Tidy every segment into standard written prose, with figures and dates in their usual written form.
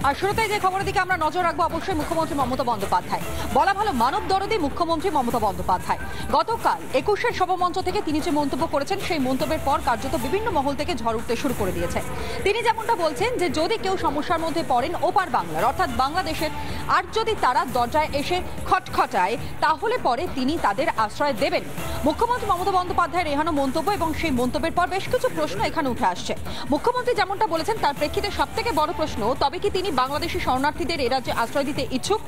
আর শুরুতেই যে খবরের দিকে আমরা নজর রাখবো অবশ্যই মুখ্যমন্ত্রী মমতা বন্দ্যোপাধ্যায়। বলা ভালো মানব দরদী মুখ্যমন্ত্রী মমতা বন্দ্যোপাধ্যায়। গতকাল 21-এর সভামঞ্চ থেকে তিনি যে মন্তব্য করেছেন সেই মন্তব্যের পর কার্যত বিভিন্ন মহল থেকে ঝড় উঠতে শুরু করে দিয়েছে। তিনি যেমনটা বলছেন যে যদি কেউ সমস্যার মধ্যে পড়েন ওপার বাংলার অর্থাৎ বাংলাদেশের, আর যদি তারা দরজায় এসে খটখটায় তাহলে পরে তিনি তাদের আশ্রয় দেবেন। মুখ্যমন্ত্রী মমতা বন্দ্যোপাধ্যায়ের এহেন মন্তব্য এবং সেই মন্তব্যের পর বেশ কিছু প্রশ্ন এখানে উঠে আসছে। মুখ্যমন্ত্রী যেমনটা বলেছেন তার প্রেক্ষিতে সবথেকে বড় প্রশ্ন, তবে কি তিনি বাংলাদেশি শরণার্থীদের এ রাজ্যে আশ্রয় দিতে ইচ্ছুক?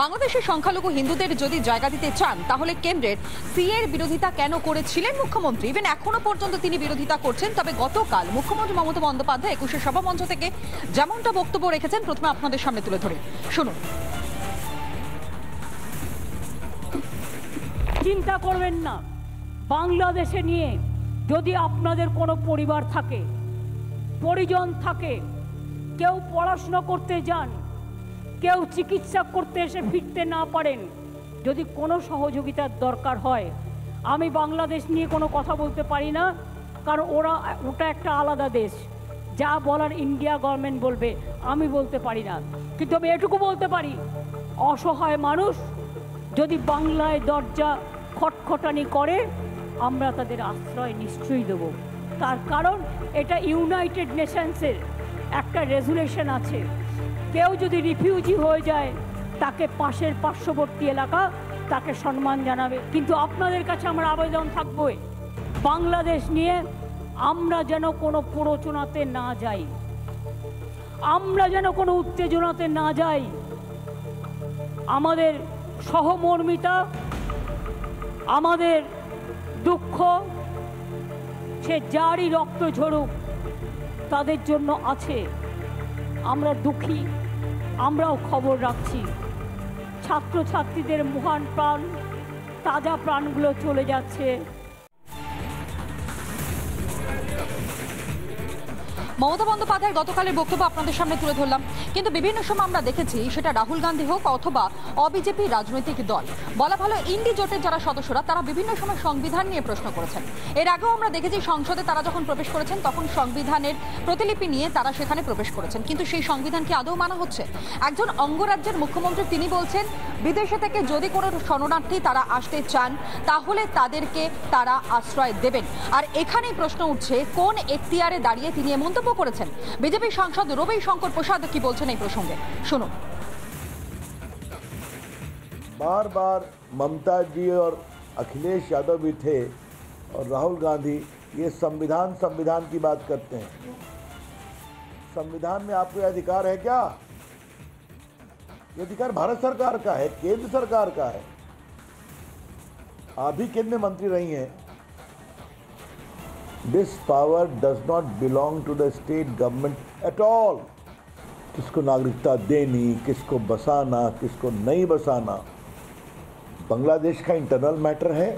বাংলাদেশের সংখ্যালঘু হিন্দুদের যদি জায়গা দিতে চান তাহলে কেন্দ্রের সিএর বিরোধিতা কেন করেছিলেন মুখ্যমন্ত্রী? ইভেন এখনো পর্যন্ত তিনি বিরোধিতা করছেন। তবে গতকাল মুখ্যমন্ত্রী মমতা বন্দ্যোপাধ্যায় 21-এর সভামঞ্চ থেকে যেমনটা বক্তব্য রেখেছেন প্রথমে আপনাদের সামনে তুলে ধরে শুনুন। চিন্তা করবেন না, বাংলাদেশে নিয়ে যদি আপনাদের কোনো পরিবার থাকে, পরিজন থাকে, কেউ পড়াশোনা করতে যান, কেউ চিকিৎসা করতে এসে ফিরতে না পারেন, যদি কোনো সহযোগিতার দরকার হয়, আমি বাংলাদেশ নিয়ে কোনো কথা বলতে পারি না, কারণ ওটা একটা আলাদা দেশ। যা বলার ইন্ডিয়া গভর্নমেন্ট বলবে, আমি বলতে পারি না। কিন্তু আমি এটুকু বলতে পারি, অসহায় মানুষ যদি বাংলায় দরজা খটখটানি করে, আমরা তাদের আশ্রয় নিশ্চয়ই দেব। তার কারণ এটা ইউনাইটেড নেশনসের একটা রেজুলেশন আছে, কেউ যদি রিফিউজি হয়ে যায় তাকে পাশের পার্শ্ববর্তী এলাকা তাকে সম্মান জানাবে। কিন্তু আপনাদের কাছে আমার আবেদন থাকবে, বাংলাদেশ নিয়ে আমরা যেন কোনো প্ররোচনাতে না যাই, আমরা যেন কোনো উত্তেজনাতে না যাই। আমাদের সহমর্মিতা, আমাদের দুঃখ, সে যারই রক্ত ঝরুক তাদের জন্য আছে। আমরা দুঃখী, আমরাও খবর রাখছি। ছাত্রছাত্রীদের মহান প্রাণ, তাজা প্রাণগুলো চলে যাচ্ছে। মমতা বন্দ্যোপাধ্যায়ের গতকালের বক্তব্য আপনাদের সামনে তুলে ধরলাম, কিন্তু বিভিন্ন সময় আমরা দেখেছি সেটা রাহুল গান্ধী হোক অথবা অবিজেপি রাজনৈতিক দল, বলা ভালো ইন্ডি জোটের যারা সদস্যরা তারা বিভিন্ন সময় সংবিধান নিয়ে প্রশ্ন করেছেন। এর আগেও আমরা দেখেছি সংসদে তারা যখন প্রবেশ করেছেন তখন সংবিধানের প্রতিলিপি নিয়ে তারা সেখানে প্রবেশ করেছেন, কিন্তু সেই সংবিধান কি আদৌ মানা হচ্ছে? একজন অঙ্গরাজ্যের মুখ্যমন্ত্রী তিনি বলছেন বিদেশে থেকে যদি কোনো শরণার্থী তারা আসতে চান তাহলে তাদেরকে তারা আশ্রয় দেবেন। আর এখানেই প্রশ্ন উঠছে কোন এখতিয়ারে দাঁড়িয়ে তিনি এ মন্তব্য করেছেন। বিজেপি সাংসদ রবি শঙ্কর প্রসাদ কি বলছেন এই প্রসঙ্গে শুনুন। बार बार ममता जी और अखिलेश यादव भी थे और राहुल गांधी ये संविधान की बात करते हैं। संविधान में आपको यह अधिकार है क्या? ये अधिकार भारत सरकार का है, केंद्र सरकार का है। आप भी केंद्रीय मंत्री रही हैं। This power does not belong to the state government at all. किसको नागरिकता देनी, किसको बसाना, किसको नहीं बसाना, बांग्लादेश का इंटरनल मैटर है।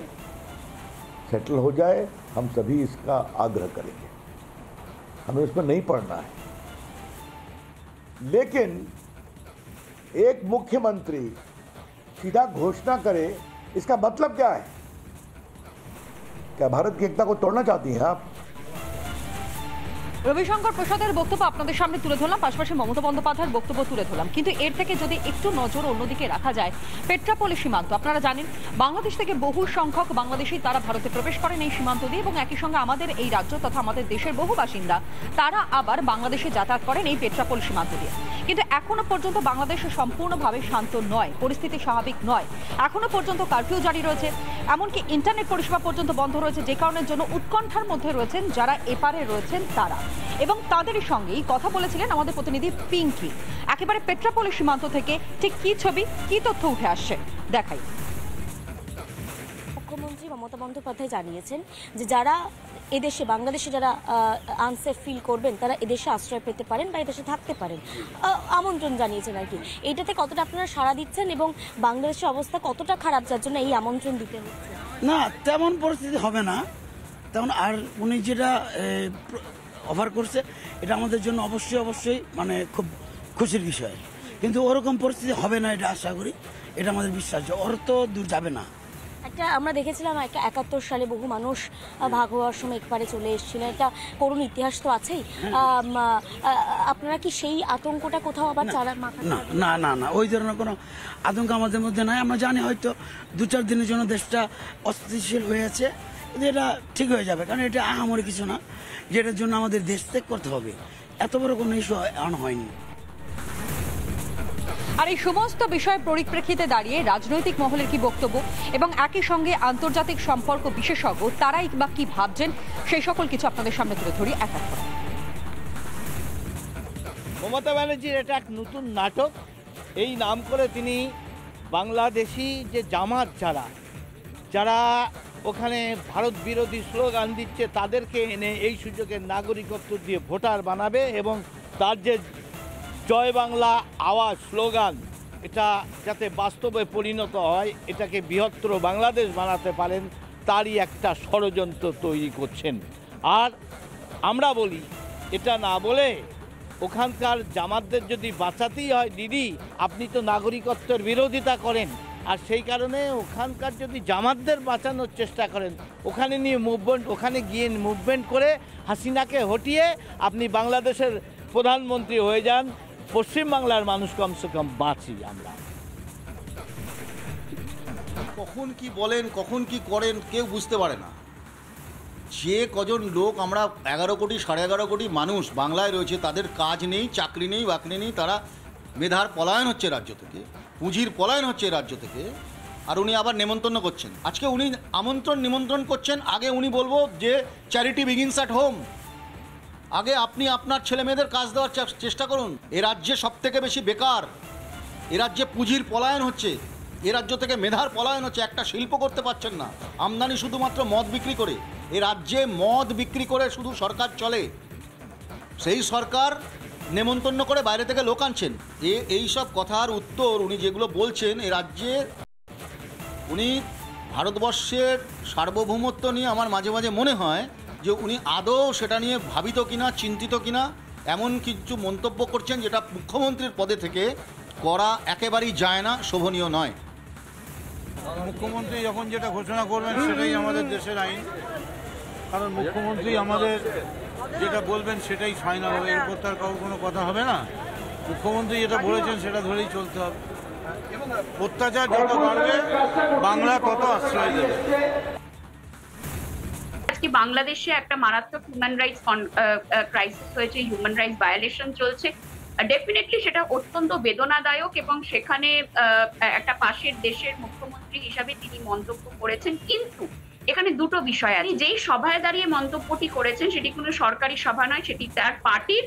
सेटल हो जाए, हम सभी इसका आग्रह करेंगे, हमें उसमें नहीं पड़ना है। लेकिन एक मुख्यमंत्री सीधा घोषणा करे, इसका मतलब क्या है? क्या भारत की एकता को तोड़ना चाहती हैं आप? রবি শঙ্কর প্রসাদের বক্তব্য আপনাদের সামনে তুলে ধরলাম, পাশাপাশি মমতা বন্দ্যোপাধ্যায়ের বক্তব্য তুলে ধরলাম, কিন্তু এর থেকে যদি একটু নজর অন্যদিকে রাখা যায়, পেট্রাপোলি সীমান্ত আপনারা জানেন বাংলাদেশ থেকে বহু সংখ্যক বাংলাদেশী তারা ভারতে প্রবেশ করেন এই সীমান্ত দিয়ে, এবং একই সঙ্গে আমাদের এই রাজ্য তথা আমাদের দেশের বহু বাসিন্দা তারা আবার বাংলাদেশে যাতায়াত করেন এই পেট্রাপোলি সীমান্ত দিয়ে। কিন্তু এখনো পর্যন্ত বাংলাদেশ সম্পূর্ণভাবে শান্ত নয়, পরিস্থিতি স্বাভাবিক নয়। এখনো পর্যন্ত কারফিউ জারি রয়েছে, এমনকি ইন্টারনেট পরিষেবা পর্যন্ত বন্ধ রয়েছে, যে কারণের জন্য উৎকণ্ঠার মধ্যে রয়েছেন যারা এপারে রয়েছেন তারা। এবং তাদেরই সঙ্গেই কথা বলেছিলেন আমাদের প্রতিনিধি পিঙ্কি। একেবারে পেট্রাপোলি সীমান্ত থেকে ঠিক কি ছবি, কি তথ্য উঠে আসছে দেখাই। মুখ্যমন্ত্রী মমতা বন্দ্যোপাধ্যায় জানিয়েছেন যে যারা এদেশে বাংলাদেশে যারা আনসেফ ফিল করবেন তারা এদেশে আশ্রয় পেতে পারেন বা এদেশে থাকতে পারেন, আমন্ত্রণ জানিয়েছেন আর কি। এইটাতে কতটা আপনারা সাড়া দিচ্ছেন এবং বাংলাদেশের অবস্থা কতটা খারাপ যার জন্য এই আমন্ত্রণ দিতে হচ্ছে? না, তেমন পরিস্থিতি হবে না তেমন। আর উনি যেটা অফার করছে এটা আমাদের জন্য অবশ্যই মানে খুব খুশির বিষয়, কিন্তু ওরকম পরিস্থিতি হবে না এটা আশা করি, এটা আমাদের বিশ্বাস। ওর তো দূর যাবে না, একটা আমরা দেখেছিলাম একটা 71 সালে বহু মানুষ ভাগ হওয়ার সময় একবারে চলে এসেছিলেন, একটা করুণ ইতিহাস তো আছেই। আপনারা কি সেই আতঙ্কটা কোথাও আবার মাথা না না না না ওই ধরনের কোনো আতঙ্ক আমাদের মধ্যে নাই। আমরা জানি হয়তো 2-4 দিনের জন্য দেশটা অস্থিতিশীল হয়ে আছে, কিন্তু এটা ঠিক হয়ে যাবে, কারণ এটা আহামরি কিছু না যেটার জন্য আমাদের দেশ ত্যাগ করতে হবে। এত বড় কোনো ইস্যু হয়নি। আর এই সমস্ত বিষয়ের পরিপ্রেক্ষিতে দাঁড়িয়ে রাজনৈতিক মহলের কি বক্তব্য এবং একই সঙ্গে আন্তর্জাতিক সম্পর্ক বিশেষজ্ঞ তারাই বা কি ভাবছেন, সেই সকল কিছু আপনাদের সামনে তুলে ধরি এক এক করে। মমতা ব্যানার্জির এটা এক নতুন নাটক। এই নাম করে তিনি বাংলাদেশি যে জামাত যারা ওখানে ভারত বিরোধী স্লোগান দিচ্ছে তাদেরকে এনে এই সুযোগে নাগরিকত্ব দিয়ে ভোটার বানাবে এবং তার যে জয় বাংলা আওয়াজ স্লোগান এটা যাতে বাস্তবে পরিণত হয়, এটাকে বৃহত্তর বাংলাদেশ বানাতে পারেন, তারই একটা ষড়যন্ত্র তৈরি করছেন। আর আমরা বলি এটা না বলে ওখানকার জামাতদের যদি বাঁচাতেই হয়, দিদি আপনি তো নাগরিকত্বের বিরোধিতা করেন, আর সেই কারণে ওখানকার যদি জামাতদের বাঁচানোর চেষ্টা করেন, ওখানে গিয়ে মুভমেন্ট করে হাসিনাকে হটিয়ে আপনি বাংলাদেশের প্রধানমন্ত্রী হয়ে যান, পশ্চিমবাংলার মানুষ কমসে কম বাঁচি আমরা। কখন কি বলেন কখন কি করেন কেউ বুঝতে পারে না। যে কজন লোক আমরা 11 কোটি 11.5 কোটি মানুষ বাংলায় রয়েছে, তাদের কাজ নেই, চাকরি নেই, বাকরি নেই, তারা মেধার পলায়ন হচ্ছে রাজ্য থেকে, পুঁজির পলায়ন হচ্ছে রাজ্য থেকে, আর উনি আবার নেমন্তন্ন করছেন। আজকে উনি নিমন্ত্রণ করছেন, আগে উনি বলবো যে চ্যারিটি বিগিনস অ্যাট হোম। আগে আপনি আপনার ছেলে মেয়েদের কাজ দেওয়ার চেষ্টা করুন। এ রাজ্যে সবথেকে বেশি বেকার, এ রাজ্যে পুঁজির পলায়ন হচ্ছে, এ রাজ্য থেকে মেধার পলায়ন হচ্ছে, একটা শিল্প করতে পারছেন না, আমদানি শুধুমাত্র মদ বিক্রি করে। এ রাজ্যে মদ বিক্রি করে শুধু সরকার চলে, সেই সরকার নেমন্তন্ন করে বাইরে থেকে লোক আনছেন। এই সব কথার উত্তর উনি যেগুলো বলছেন, এ রাজ্যে উনি ভারতবর্ষের সার্বভৌমত্ব নিয়ে আমার মাঝে মাঝে মনে হয় যে উনি আদৌ সেটা নিয়ে ভাবিত কিনা, চিন্তিত কিনা, এমন কিছু মন্তব্য করছেন যেটা মুখ্যমন্ত্রীর পদে থেকে করা একেবারেই যায় না, শোভনীয় নয়। মুখ্যমন্ত্রী যখন যেটা ঘোষণা করবেন সেটাই আমাদের দেশের আইন, কারণ মুখ্যমন্ত্রী আমাদের যেটা বলবেন সেটাই ফাইনাল হবে, এরপর তার কারোর কোনো কথা হবে না। মুখ্যমন্ত্রী যেটা বলেছেন সেটা ধরেই চলতে হবে। অত্যাচার যত বাড়বে বাংলা তত আশ্রয় দেবে। আজকে বাংলাদেশে একটা মারাত্মক হিউম্যান রাইটস ক্রাইসিস হয়েছে, হিউম্যান রাইটস ভায়োলেশন চলছে। ডেফিনেটলি সেটা অত্যন্ত বেদনাদায়ক এবং সেখানে একটা পাশের দেশের মুখ্যমন্ত্রী হিসাবে তিনি মন্তব্য করেছেন। কিন্তু এখানে দুটো বিষয় আছে। যেই সভায় দাঁড়িয়ে মন্তব্যটি করেছেন সেটি কোনো সরকারি সভা নয়, সেটি তার পার্টির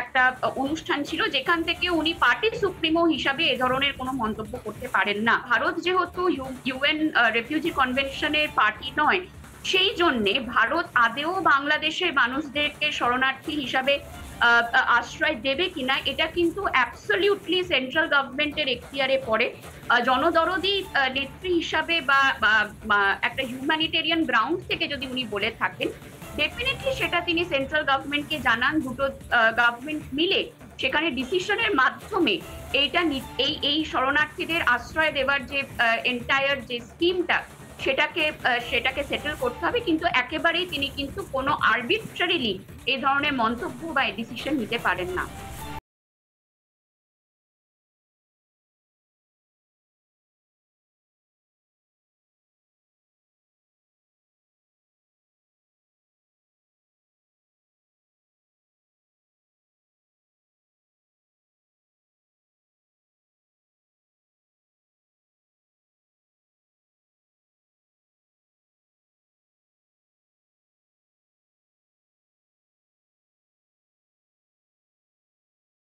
একটা অনুষ্ঠান ছিল, যেখান থেকে উনি পার্টির সুপ্রিমো হিসাবে এ ধরনের কোনো মন্তব্য করতে পারেন না। ভারত যেহেতু ইউএন রেফিউজি কনভেনশনের পার্টি নয়, সেই জন্যে ভারত আদেও বাংলাদেশের মানুষদেরকে শরণার্থী হিসাবে আশ্রয় দেবে কিনা এটা কিন্তু অ্যাবসলিউটলি সেন্ট্রাল গভর্নমেন্টের এখতিয়ারে পড়ে। জনদরদি নেত্রী হিসাবে বা একটা হিউম্যানিটেরিয়ান গ্রাউন্ড থেকে যদি উনি বলে থাকেন, ডেফিনেটলি সেটা তিনি সেন্ট্রাল গভর্নমেন্টকে জানান। দুটো গভর্নমেন্ট মিলে সেখানে ডিসিশনের মাধ্যমে এই শরণার্থীদের আশ্রয় দেওয়ার যে এন্টায়ার যে স্কিমটা সেটাকে সেটেল করতে হবে। কিন্তু একেবারেই তিনি কিন্তু কোনো আরবিট্রারিলি এই ধরনের মন্তব্য বা ডিসিশন নিতে পারেন না।